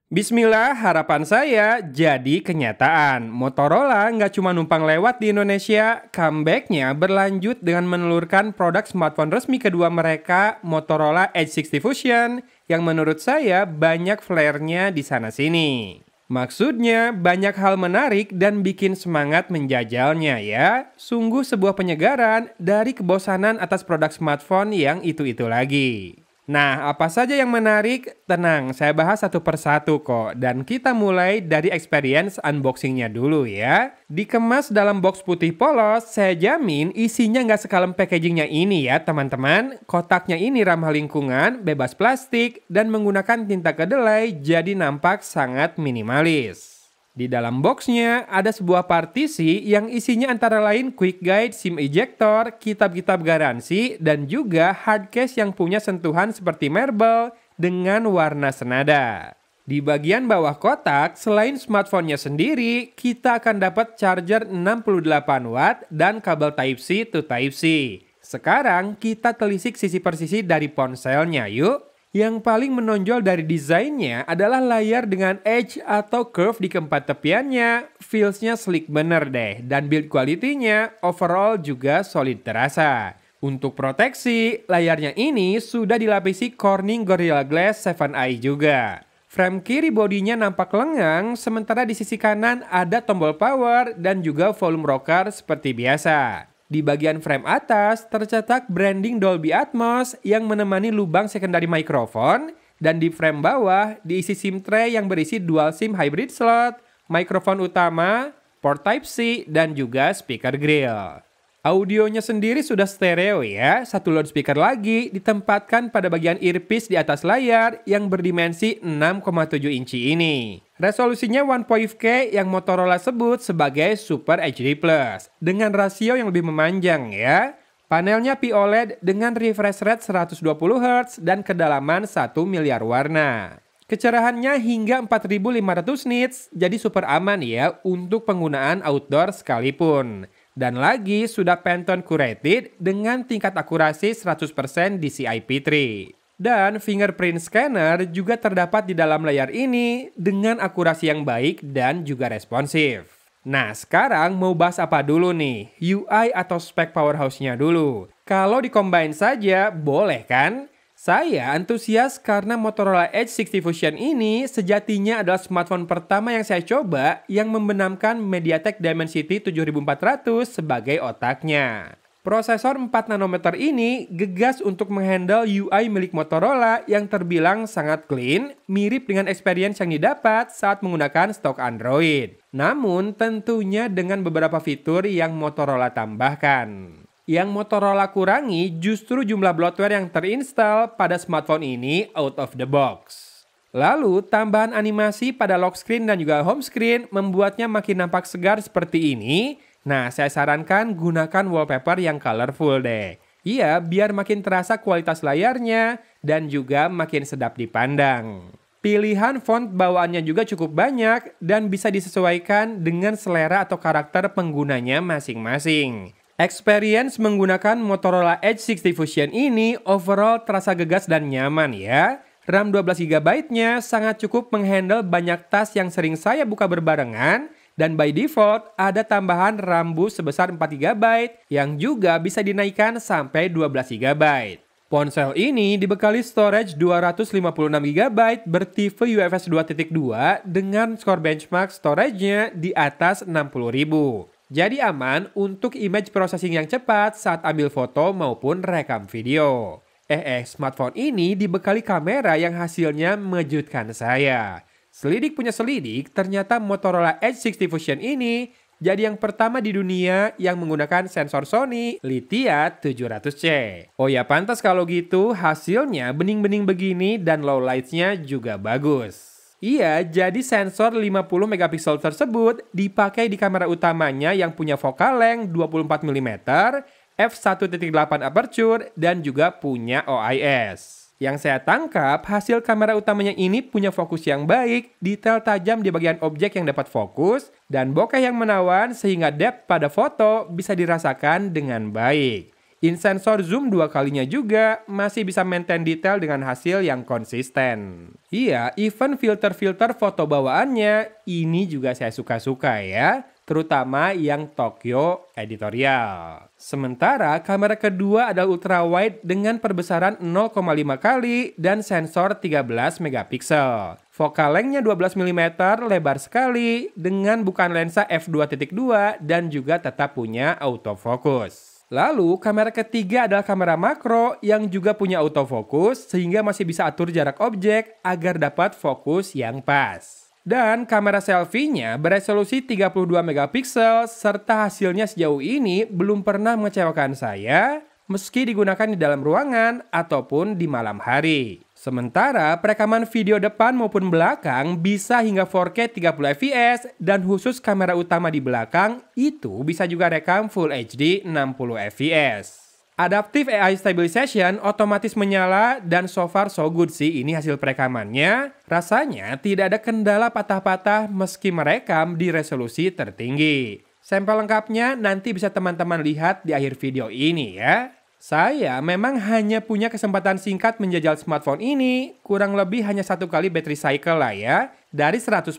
Bismillah, harapan saya jadi kenyataan. Motorola nggak cuma numpang lewat di Indonesia, comeback-nya berlanjut dengan menelurkan produk smartphone resmi kedua mereka, Motorola Edge 60 Fusion, yang menurut saya banyak flare-nya di sana-sini. Maksudnya, banyak hal menarik dan bikin semangat menjajalnya ya. Sungguh sebuah penyegaran dari kebosanan atas produk smartphone yang itu-itu lagi. Nah, apa saja yang menarik? Tenang, saya bahas satu persatu kok. Dan kita mulai dari experience unboxingnya dulu ya. Dikemas dalam box putih polos, saya jamin isinya nggak sekalem packagingnya ini ya teman-teman. Kotaknya ini ramah lingkungan, bebas plastik, dan menggunakan tinta kedelai jadi nampak sangat minimalis. Di dalam boxnya ada sebuah partisi yang isinya antara lain quick guide, SIM ejector, kitab-kitab garansi, dan juga hard case yang punya sentuhan seperti marble dengan warna senada. Di bagian bawah kotak, selain smartphone-nya sendiri, kita akan dapat charger 68 watt dan kabel Type-C to Type-C. Sekarang kita telisik sisi per sisi dari ponselnya yuk. Yang paling menonjol dari desainnya adalah layar dengan edge atau curve di keempat tepiannya. Feels-nya sleek bener deh. Dan build quality-nya overall juga solid terasa. Untuk proteksi, layarnya ini sudah dilapisi Corning Gorilla Glass 7i juga. Frame kiri bodinya nampak lengang, sementara di sisi kanan ada tombol power dan juga volume rocker seperti biasa. Di bagian frame atas tercetak branding Dolby Atmos yang menemani lubang sekundari mikrofon, dan di frame bawah diisi SIM tray yang berisi dual SIM hybrid slot, mikrofon utama, port Type-C, dan juga speaker grill. Audionya sendiri sudah stereo ya, satu loudspeaker lagi ditempatkan pada bagian earpiece di atas layar yang berdimensi 6,7 inci ini. Resolusinya 1.5K yang Motorola sebut sebagai Super HD+, dengan rasio yang lebih memanjang ya. Panelnya POLED dengan refresh rate 120Hz dan kedalaman 1 miliar warna. Kecerahannya hingga 4500 nits, jadi super aman ya untuk penggunaan outdoor sekalipun. Dan lagi sudah Pantone curated dengan tingkat akurasi 100% DCI-P3. Dan fingerprint scanner juga terdapat di dalam layar ini dengan akurasi yang baik dan juga responsif. Nah, sekarang mau bahas apa dulu nih? UI atau spek powerhouse-nya dulu. Kalau di-combine saja, boleh kan? Saya antusias karena Motorola Edge 60 Fusion ini sejatinya adalah smartphone pertama yang saya coba yang membenamkan MediaTek Dimensity 7400 sebagai otaknya. Prosesor 4 nanometer ini gegas untuk menghandle UI milik Motorola yang terbilang sangat clean, mirip dengan experience yang didapat saat menggunakan stok Android. Namun tentunya dengan beberapa fitur yang Motorola tambahkan. Yang Motorola kurangi justru jumlah bloatware yang terinstall pada smartphone ini out of the box. Lalu, tambahan animasi pada lock screen dan juga home screen membuatnya makin nampak segar seperti ini. Nah, saya sarankan gunakan wallpaper yang colorful deh. Iya, biar makin terasa kualitas layarnya dan juga makin sedap dipandang. Pilihan font bawaannya juga cukup banyak dan bisa disesuaikan dengan selera atau karakter penggunanya masing-masing. Experience menggunakan Motorola Edge 60 Fusion ini overall terasa gegas dan nyaman ya. RAM 12GB-nya sangat cukup menghandle banyak tas yang sering saya buka berbarengan. Dan by default ada tambahan RAM bus sebesar 4GB yang juga bisa dinaikkan sampai 12GB. Ponsel ini dibekali storage 256GB bertipe UFS 2.2 dengan skor benchmark storage-nya di atas 60.000. Jadi aman untuk image processing yang cepat saat ambil foto maupun rekam video. Smartphone ini dibekali kamera yang hasilnya mengejutkan saya. Selidik punya selidik, ternyata Motorola Edge 60 Fusion ini jadi yang pertama di dunia yang menggunakan sensor Sony Lithia 700C. Oh ya pantas kalau gitu, hasilnya bening-bening begini dan low lights-nya juga bagus. Iya, jadi sensor 50 megapiksel tersebut dipakai di kamera utamanya yang punya focal length 24mm, f1.8 aperture, dan juga punya OIS. Yang saya tangkap, hasil kamera utamanya ini punya fokus yang baik, detail tajam di bagian objek yang dapat fokus, dan bokeh yang menawan sehingga depth pada foto bisa dirasakan dengan baik. In-sensor zoom 2 kalinya juga masih bisa maintain detail dengan hasil yang konsisten. Iya, even filter-filter foto bawaannya ini juga saya suka-suka ya, terutama yang Tokyo editorial. Sementara kamera kedua adalah ultra wide dengan perbesaran 0,5 kali dan sensor 13 megapiksel. Focal length-nya 12 mm, lebar sekali dengan bukan lensa f2.2 dan juga tetap punya autofocus. Lalu, kamera ketiga adalah kamera makro yang juga punya autofocus sehingga masih bisa atur jarak objek agar dapat fokus yang pas. Dan kamera selfie-nya beresolusi 32 megapiksel serta hasilnya sejauh ini belum pernah mengecewakan saya meski digunakan di dalam ruangan ataupun di malam hari. Sementara perekaman video depan maupun belakang bisa hingga 4K 30 fps dan khusus kamera utama di belakang itu bisa juga rekam Full HD 60 fps. Adaptive AI Stabilization otomatis menyala dan so far so good sih ini hasil perekamannya. Rasanya tidak ada kendala patah-patah meski merekam di resolusi tertinggi. Sampel lengkapnya nanti bisa teman-teman lihat di akhir video ini ya. Saya memang hanya punya kesempatan singkat menjajal smartphone ini, kurang lebih hanya 1 kali battery cycle lah ya, dari 100%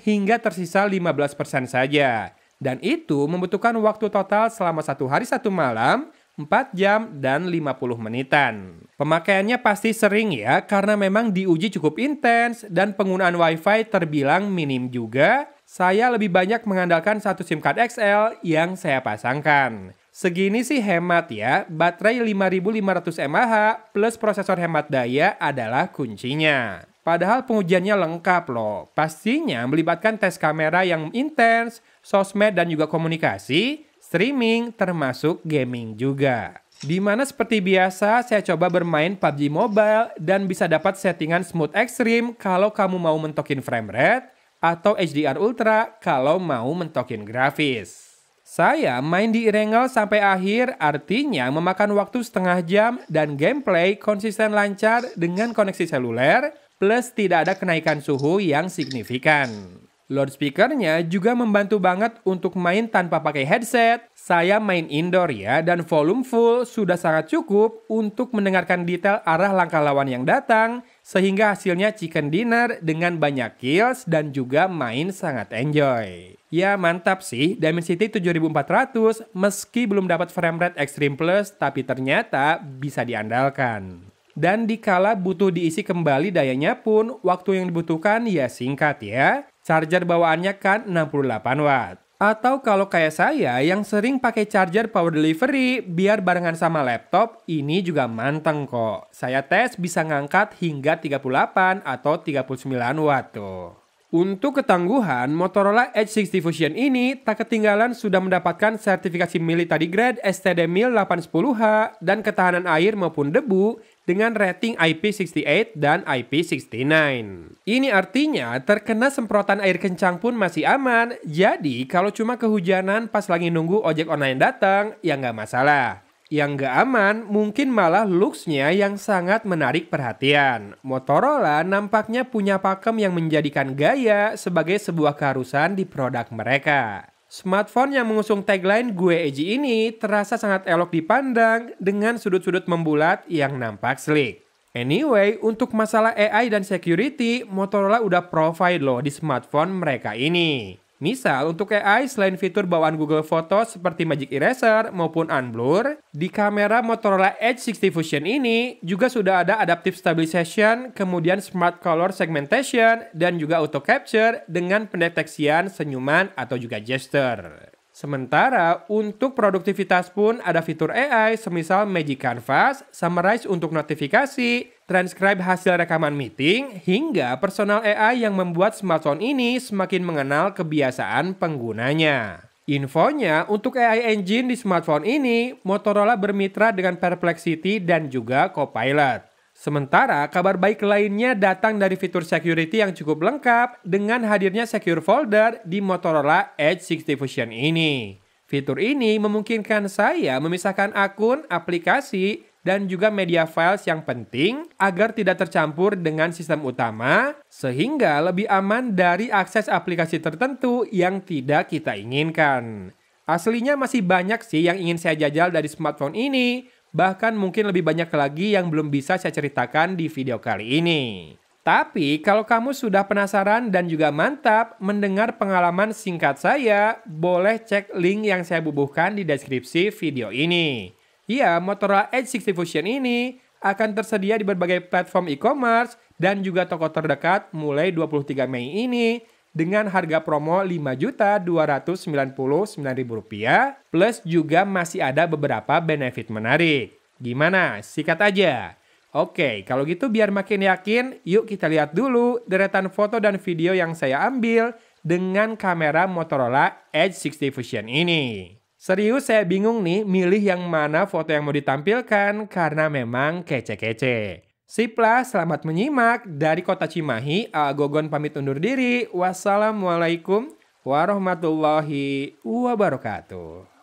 hingga tersisa 15% saja. Dan itu membutuhkan waktu total selama 1 hari 1 malam, 4 jam dan 50 menitan. Pemakaiannya pasti sering ya, karena memang diuji cukup intens dan penggunaan WiFi terbilang minim juga. Saya lebih banyak mengandalkan satu SIM card XL yang saya pasangkan. Segini sih hemat ya, baterai 5500 mAh plus prosesor hemat daya adalah kuncinya. Padahal pengujiannya lengkap loh, pastinya melibatkan tes kamera yang intens, sosmed dan juga komunikasi, streaming termasuk gaming juga. Dimana seperti biasa saya coba bermain PUBG Mobile dan bisa dapat settingan smooth extreme kalau kamu mau mentokin frame rate atau HDR Ultra kalau mau mentokin grafis. Saya main di Erangel sampai akhir artinya memakan waktu setengah jam dan gameplay konsisten lancar dengan koneksi seluler plus tidak ada kenaikan suhu yang signifikan. Loudspeakernya juga membantu banget untuk main tanpa pakai headset. Saya main indoor ya dan volume full sudah sangat cukup untuk mendengarkan detail arah langkah lawan yang datang sehingga hasilnya chicken dinner dengan banyak kills dan juga main sangat enjoy. Ya mantap sih, Dimensity 7400 meski belum dapat frame rate Extreme Plus tapi ternyata bisa diandalkan. Dan dikala butuh diisi kembali dayanya pun waktu yang dibutuhkan ya singkat ya. Charger bawaannya kan 68 watt. Atau kalau kayak saya yang sering pakai charger power delivery biar barengan sama laptop, ini juga manteng kok. Saya tes bisa ngangkat hingga 38 atau 39 watt tuh. Untuk ketangguhan, Motorola Edge 60 Fusion ini tak ketinggalan sudah mendapatkan sertifikasi military grade STD MIL 810H dan ketahanan air maupun debu dengan rating IP68 dan IP69. Ini artinya terkena semprotan air kencang pun masih aman, jadi kalau cuma kehujanan pas lagi nunggu ojek online datang, ya nggak masalah. Yang nggak aman mungkin malah looks-nya yang sangat menarik perhatian. Motorola nampaknya punya pakem yang menjadikan gaya sebagai sebuah keharusan di produk mereka. Smartphone yang mengusung tagline "Gue Edgy" ini terasa sangat elok dipandang dengan sudut-sudut membulat yang nampak sleek. Anyway, untuk masalah AI dan security, Motorola udah provide loh di smartphone mereka ini. Misal untuk AI selain fitur bawaan Google Photos seperti Magic Eraser maupun Unblur, di kamera Motorola Edge 60 Fusion ini juga sudah ada Adaptive Stabilization, kemudian Smart Color Segmentation, dan juga Auto Capture dengan pendeteksian senyuman atau juga gesture. Sementara untuk produktivitas pun ada fitur AI semisal Magic Canvas, Summarize untuk notifikasi, transcribe hasil rekaman meeting, hingga personal AI yang membuat smartphone ini semakin mengenal kebiasaan penggunanya. Infonya, untuk AI engine di smartphone ini, Motorola bermitra dengan Perplexity dan juga Copilot. Sementara kabar baik lainnya datang dari fitur security yang cukup lengkap dengan hadirnya Secure Folder di Motorola Edge 60 Fusion ini. Fitur ini memungkinkan saya memisahkan akun, aplikasi, dan juga media files yang penting agar tidak tercampur dengan sistem utama sehingga lebih aman dari akses aplikasi tertentu yang tidak kita inginkan. Aslinya masih banyak sih yang ingin saya jajal dari smartphone ini. Bahkan mungkin lebih banyak lagi yang belum bisa saya ceritakan di video kali ini. Tapi kalau kamu sudah penasaran dan juga mantap mendengar pengalaman singkat saya, boleh cek link yang saya bubuhkan di deskripsi video ini. Ya, Motorola Edge 60 Fusion ini akan tersedia di berbagai platform e-commerce dan juga toko terdekat mulai 23 Mei ini dengan harga promo Rp5.299.000 plus juga masih ada beberapa benefit menarik. Gimana? Sikat aja. Oke, kalau gitu biar makin yakin, yuk kita lihat dulu deretan foto dan video yang saya ambil dengan kamera Motorola Edge 60 Fusion ini. Serius saya bingung nih milih yang mana foto yang mau ditampilkan karena memang kece-kece. Sip lah, selamat menyimak. Dari kota Cimahi, Gogon pamit undur diri. Wassalamualaikum warahmatullahi wabarakatuh.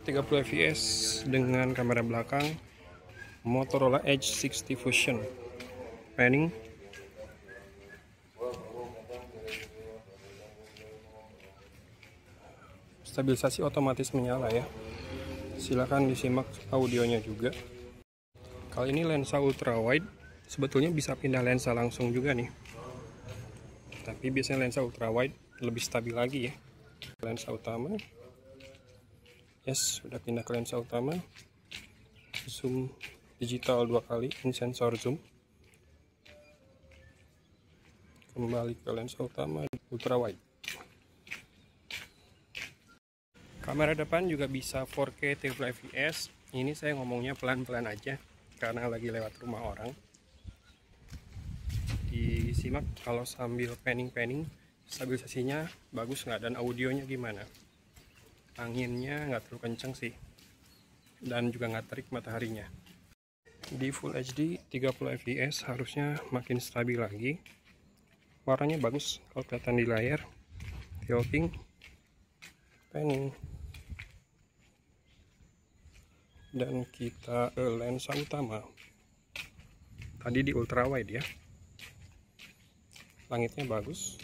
30 fps dengan kamera belakang Motorola Edge 60 Fusion. Panning. Stabilisasi otomatis menyala ya. Silahkan disimak audionya juga. Kali ini lensa ultra wide, sebetulnya bisa pindah lensa langsung juga nih. Tapi biasanya lensa ultra wide lebih stabil lagi ya. Lensa utama. Yes, sudah pindah ke lensa utama. Zoom digital 2 kali, ini sensor zoom. Kembali ke lensa utama ultra wide. Kamera depan juga bisa 4K 30 fps. Ini saya ngomongnya pelan-pelan aja karena lagi lewat rumah orang. Disimak kalau sambil panning-panning, stabilisasinya bagus nggak dan audionya gimana. Anginnya nggak terlalu kencang sih, dan juga nggak terik mataharinya. Di Full HD 30 fps harusnya makin stabil lagi. Warnanya bagus kalau kelihatan di layar. Tilting, panning. Dan kita ke lensa utama. Tadi di ultra wide ya. Langitnya bagus.